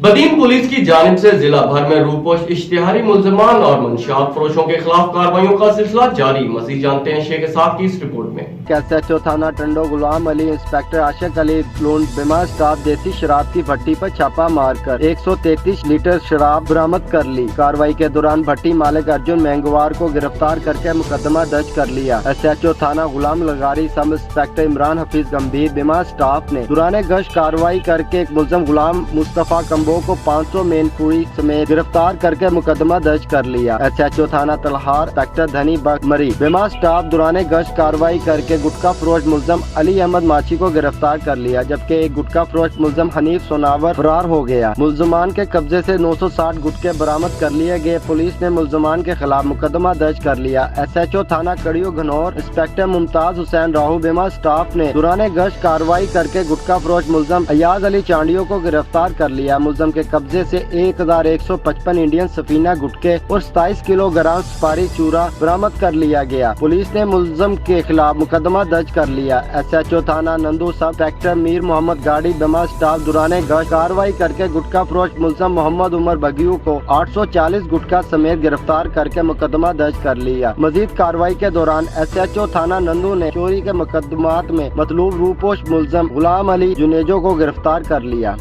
Badin police की जानिब से जिला भर में रूपोश इश्तिहारी मुल्जिमान और मंशियात फरोशों के खिलाफ कार्रवाइयों का सिलसिला जारी। मजीद जानते हैं शेख साहब की इस रिपोर्ट में। एसएचओ थाना टंडो गुलाम अली इंस्पेक्टर आशिक अली लून बिमा स्टाफ देसी शराब की भट्टी पर छापा मारकर 133 लीटर शराब बरामद कर ली। कार्रवाई के दौरान भट्टी मालिक अर्जुन मेंगवार को गिरफ्तार करके मुकदमा दर्ज कर लिया। एसएचओ थाना गुलाम लगारी सब इंस्पेक्टर इमरान हफीज गंभीर बिमा स्टाफ ने दौरान गश्त कार्रवाई करके एक मुल्जिम गुलाम मुस्तफा कम्बो को 500 मेनपुरी समेत गिरफ्तार करके मुकदमा दर्ज कर लिया। एसएचओ थाना तलहार इंस्पेक्टर धनी मरी बिमा स्टाफ दौरान गश्त कार्रवाई करके गुटखा फरोश मुल्जिम अली अहमद माची को गिरफ्तार कर लिया, जबकि एक गुटखा फरोश मुल्जिम हनीफ सोनावर फरार हो गया। मुल्जिमान के कब्जे से 960 गुटखे बरामद कर लिए गए। पुलिस ने मुल्जिमान के खिलाफ मुकदमा दर्ज कर लिया। एसएचओ थाना कड़ियो घनौर इंस्पेक्टर मुमताज हुसैन राहू बिमा स्टाफ ने दौरान गश्त कार्रवाई करके गुटखा फरोश मुल्जिम अयाज अली चांडियो को गिरफ्तार कर लिया। मुल्जिम के कब्जे से 1155 इंडियन सफीना गुटके और 27 किलोग्राम सुपारी चूरा बरामद कर लिया गया। पुलिस ने मुल्जिम के खिलाफ मुकदमा दर्ज कर लिया। एसएचओ थाना नंदू सब इंस्पेक्टर मीर मोहम्मद गाड़ी बिमा स्टाफ दौरान कार्रवाई करके गुटखा फरोश मुल्जिम मोहम्मद उमर बगियू को 840 गुटखा समेत गिरफ्तार करके मुकदमा दर्ज कर लिया। मजीद कार्रवाई के दौरान एसएचओ थाना नंदू ने चोरी के मुकदमात में मतलूब रूपोश मुल्जिम गुलाम अली जुनेजो को गिरफ्तार कर लिया।